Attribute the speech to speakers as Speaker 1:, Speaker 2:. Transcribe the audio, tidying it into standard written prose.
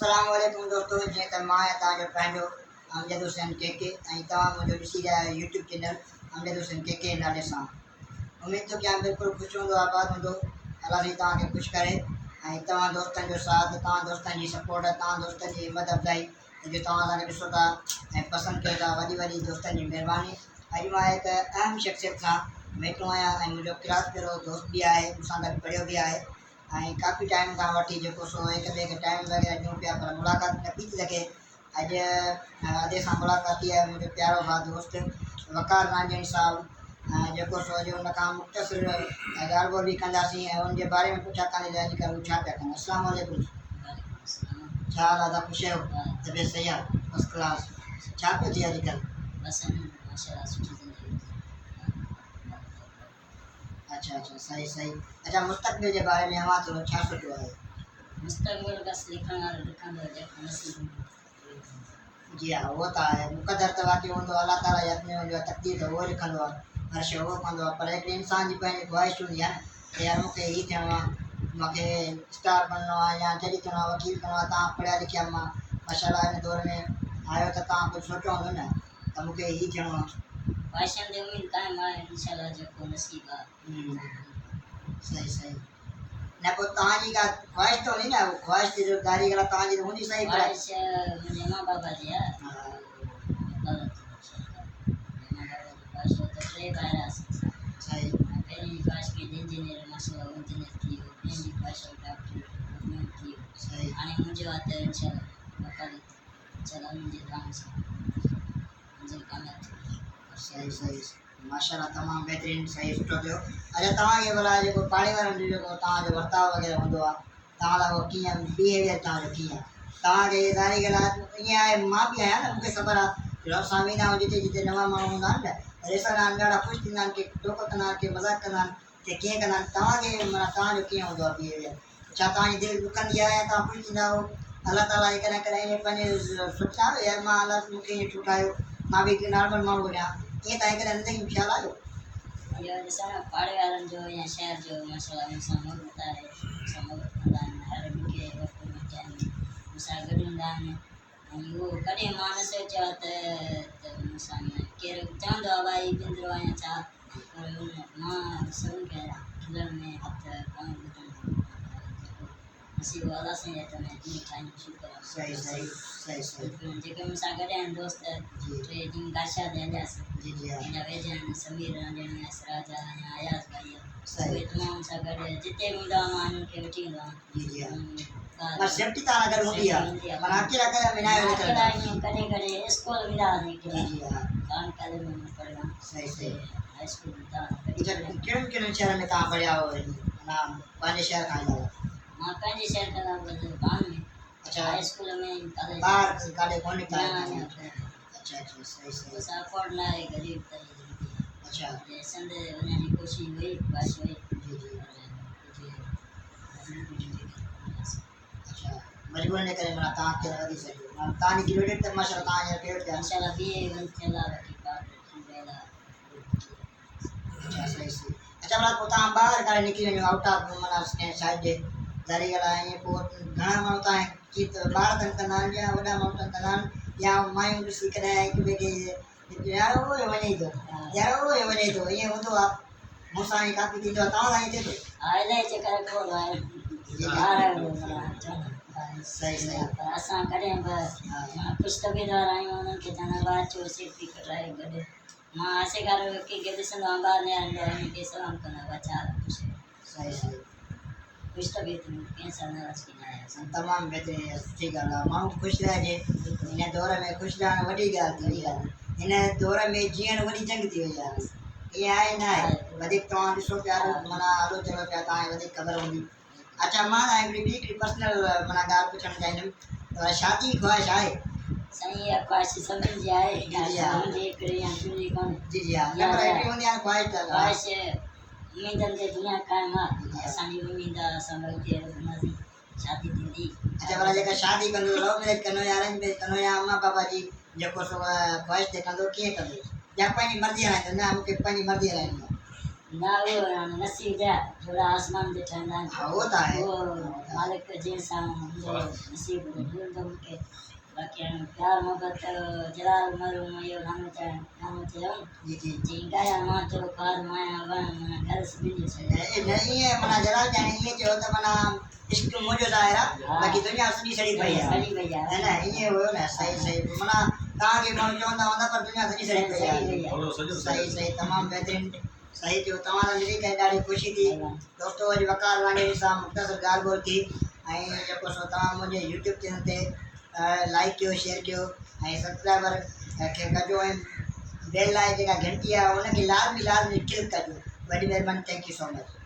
Speaker 1: अस्सलामुअलैकुम दोस्तों, जीअं त मां आहियां तव्हांजो पंहिंजो अमजद हुसैन के ऐं तव्हां मुंहिंजो ॾिसी रहिया आहियो यूट्यूब चैनल अमजद हुसैन के नाले सां। उमेद थो कयां बिल्कुलु ख़ुशि हूंदो, आबाद हूंदो। अलाह साईं तव्हांखे ख़ुशि करे ऐं तव्हां दोस्तनि जो साथ, तव्हां दोस्तनि जी सपोर्ट, तव्हां दोस्तनि जी हिमत अफ़ज़ाई जो तव्हां असांखे ॾिसो था ऐं पसंदि कयो था, वॾी वॾी दोस्तनि जी महिरबानी। अॼु मां हिकु अहम शख़्सियत सां वेठो आहियां ऐं मुंहिंजो क्लास पियो दोस्त बि आहे, मूंसां गॾु पढ़ियो बि आहे ऐं काफ़ी टाइम खां वठी जेको सो हिक ॿिए खे टाइम वग़ैरह ॾियूं पिया, पर मुलाक़ात न पई थी सघे। अॼु सां मुलाक़ात थी आहे मुंहिंजो प्यारो भाउ दोस्त वकार नांजणी साहब, जेको सो अॼु हुन खां मुख़्तसिर ॻाल्हि ॿोल बि कंदासीं ऐं हुनजे बारे में पुछा कान्हे त अॼुकल्ह हू छा पिया कनि। अस्सलाम वालेकुम। छा हाल आहे? ख़ुशि आहियो? तबियत सही आहे? First class. छा पियो थिए अॼुकल्ह? अच्छा अच्छा, सही सही। अच्छा, मुस्तक़बिल जे बारे में अवां थोरो छा सोचियो आहे?
Speaker 2: मुस्तक़बिल बसि लिखण वारो लिखंदो, जेको नसीब।
Speaker 1: जी हा, उहो त आहे। मुक़दर त वाक़ई हूंदो, अलाह ताला जे हथ में हूंदो आहे, तक़दीर त उहो लिखंदो आहे, हर शइ उहो कंदो आहे। पर हिकु इंसान जी पंहिंजी ख़्वाहिश हूंदी आहे न कि यार मूंखे हीअ थियणो आहे, मूंखे स्टार बणिणो आहे या जॾहिं थियणो आहे वकील थियणो आहे। तव्हां पढ़िया लिखिया मां माशाअल्लाह हिन दौर में आहियो त तव्हां कुझु सोचियो हूंदो न त मूंखे हीअ थियणो आहे।
Speaker 2: ख़्वाहिशनि ते उमेद क़ाइमु आहे, इंशाअल्लाह जेको नसीब आहे।
Speaker 1: सही सही। न पोइ तव्हांजी का ख़्वाहिश त हूंदी न, ख़्वाहिश जी जो दारी गला तव्हांजी त हूंदी सही।
Speaker 2: ख़्वाहिश मुंहिंजे मां बाबा जी आहे। ख़्वाहिश त टे ॿार हुआसीं।
Speaker 1: सही।
Speaker 2: पहिरीं ख़्वाहिश कई इंजीनियर, माशाअल्लाह इंजीनियर थी वियो। ॿियनि जी ख़्वाहिश डॉक्टर थी वियो।
Speaker 1: सही।
Speaker 2: हाणे मुंहिंजो आहे त इंशाअल्लाह वकालत, इंशाअल्लाह मुंहिंजे दुआ सां मंज़िल कामयाब थी।
Speaker 1: सही सही, माशाअल्लाह तमामु बहितरीनु, सही, सुठो थियो। अच्छा, तव्हांखे भला जेको पाड़े वारनि जो जेको तव्हांजो वर्ताव वग़ैरह हूंदो आहे, तव्हां लाइ उहो कीअं बिहेवियर तव्हांजो कीअं आहे? तव्हांखे दारी गला ईअं आहे, मां बि आहियां न, मूंखे ख़बर आहे। असां वेंदा आहियूं जिते जिते नवां माण्हू हूंदा आहिनि न, ॾिसंदा आहिनि, ॾाढा ख़ुशि थींदा आहिनि, के टोक कंदा आहिनि, के मज़ाक कंदा आहिनि, के कीअं कंदा आहिनि। तव्हांखे माना तव्हांजो कीअं हूंदो आहे बिहेवियर? छा तव्हांजी दिलि ॾुकंदी आहे या तव्हां ख़ुशि थींदा आहियो? अलाह ताला कॾहिं कॾहिं ईअं पंहिंजे सोचिया यार मां अलाह मूंखे ईअं छो ठाहियो, मां बि हिकु नॉर्मल माण्हू हुजां, ईअं तव्हां कॾहिं ज़िंदगी में ख़्यालु आयो?
Speaker 2: इहो ॾिसण पाड़े वारनि जो या शहर जो माशाअल्लाह मूंसां मोहबत आहे, मूंसां मोहबत कंदा आहिनि, हर ॾुखे वक़्तु में आहिनि, मूंसां गॾु हूंदा आहिनि। ऐं उहो कॾहिं मां न सोचियो आहे त मूंसां केरु चवंदो आहे भाई पिंजरो आहियां छा, पर मां सभिनि खे खिलण में हथु पाण ॿुधंदो नसीब अलाह साईं हथ में ॾींहुं ठाहींदो। शुक्र आहे।
Speaker 1: सही सही सही सही।
Speaker 2: जेके मूंसां गॾु आहिनि दोस्त, टे ॾींहं गाशा ते हलियासीं।
Speaker 1: जी जी हा।
Speaker 2: मुंहिंजा वेझा आहिनि समीर नांजणी आहे, सिराज आहे ऐं अयाज़ भाई आहे।
Speaker 1: सही।
Speaker 2: उहे तमामु मूंसां गॾु जिते बि हूंदो आहे मां हिननि खे वठी वेंदो आहियां।
Speaker 1: जी जी हा। पर सेफ्टी तव्हां गॾु हूंदी आहे, माना अकेला कॾहिं बि न आहियो
Speaker 2: अकेला ईअं कॾहिं कॾहिं स्कूल वेंदा हुआसीं।
Speaker 1: जी जी हा।
Speaker 2: कान अकेडमी में पढ़िया।
Speaker 1: सही सही।
Speaker 2: हाई स्कूल में था
Speaker 1: कहिड़नि कहिड़नि शहरनि में तव्हां पढ़िया हो? माना पंहिंजे शहर खां अलावा?
Speaker 2: मां पंहिंजे शहर खां पाण में।
Speaker 1: अच्छा,
Speaker 2: हाई स्कूल में
Speaker 1: ॿाहिरि काॾे कोन निकिता?
Speaker 2: अच्छा
Speaker 1: अच्छा, सही सही।
Speaker 2: असां अफोर्ड न आहे, ग़रीब तरीक़े।
Speaker 1: अच्छा,
Speaker 2: सिंध वञण जी कोशिशि हुई, ख़्वाहिश हुई।
Speaker 1: जी जी। अच्छा, मजबूरी करे माना तव्हां अॻिते न वधी सघियो, माना तव्हांजी ग्रेजुएट त माशाअल्लाह तव्हां हींअर कयो पिया।
Speaker 2: माशाअल्लाह BA थियल आहे, बाक़ी पास।
Speaker 1: अच्छा, सही सही। अच्छा, माना पोइ तव्हां ॿाहिरि काॾे निकिरी वञो, आउट ऑफ माना कंहिं साइड जे दारी गला ईअं, पोइ घणा माण्हू तव्हां ॿार तंग कंदा आहिनि या वॾा माण्हू तंग कंदा आहिनि या मायूं ॾिसी कॾहिं हिक ॿिए खे यार उहो वञे थो, यार उहो वञे थो, ईअं हूंदो आहे? मूंसां ई काफ़ी थींदो आहे, तव्हां सां ईअं थिए थो?
Speaker 2: हा, इलाही चकर खोड़ आहे।
Speaker 1: सही सही।
Speaker 2: पर असां कॾहिं बि ख़ुशि तबियत वारा आहियूं, उन्हनि खे चवंदा ॿार अचो सेफ्टी कढाए गॾु। मां आसे घर कंहिंखे ॾिसंदो आहियां ॿाहिरि निहारींदो आहे, हिनखे सलाम कंदो आहे, छा ख़ुशि।
Speaker 1: सही सही।
Speaker 2: ख़ुशि तबियत में कंहिं सां नाराज़गी न आहे।
Speaker 1: तमामु बहितरीनु, सुठी ॻाल्हि आहे। माण्हू ख़ुशि रहिजे, हिन दौर में ख़ुशि रहणु वॾी ॻाल्हि थी आहे। हिन दौर में जीअण वॾी जंग थी वई आहे, ईअं आहे न आहे? वधीक तव्हां ॾिसो पिया, माना हलो चलो पिया, तव्हांखे वधीक ख़बर हूंदी। अच्छा, मां हिकिड़ी पर्सनल माना ॻाल्हि पुछणु चाहींदुमि, त शादी जी ख़्वाहिश आहे?
Speaker 2: साईं, इहा ख़्वाहिश सभिनि जी आहे। मुंहिंजी हिकिड़ी या तुंहिंजी कोन।
Speaker 1: जी जी हा। न पर हिकिड़ी हूंदी आहे ख़्वाहिश त
Speaker 2: ख़्वाहिश उमेदनि ते दुनिया क़ाइमु आहे। असांजी उमेद आहे असां ॿई रखंदासीं, शादी थींदी।
Speaker 1: अच्छा, भला जेका शादी कंदो, लव मैरिज कंदो या अरेंज मैरिज कंदो या अम्मा पापा जी जेको सो ख़्वाहिश ते कंदो, कीअं कंदो? या पंहिंजी मर्ज़ी हलाईंदो? न, मूंखे पंहिंजी मर्ज़ी हलाइणी आहे।
Speaker 2: ना वो नसीब जा थोड़ा आसमान जे ठंडा
Speaker 1: हाँ वो तो है।
Speaker 2: वो मालिक जैसा मुझे नसीब ढूंढ दो के बाकी प्यार मोहब्बत जलाल मरो यो नाम चाहे
Speaker 1: जी जी
Speaker 2: जी गाया मां तो कार माया वन मन घर से मिली से
Speaker 1: नहीं है मना जलाल जाने ये जो तो मना इश्क मुझे जायरा बाकी दुनिया सड़ी सड़ी पई है
Speaker 2: सही भैया
Speaker 1: है ना ये हो ना सही सही मना कहां के मन चोंदा होंदा पर दुनिया सड़ी सड़ी पई है सही सही तमाम बेहतरीन सही जो तमारा मिली कई ॾाढी ख़ुशी थी दोस्तों अॼु वकार वांगे सां मुख़्तसर ॻाल्हि ॿोल थी ऐं जेको सो तव्हां मुंहिंजे यूट्यूब चैनल ते लाइक कयो शेयर कयो ऐं सब्सक्राइबर खे कजो ऐं बेल आहे जेका घंटी आहे उनखे लाज़मी क्लिक कजो वॾी महिरबानी थैंक यू सो मच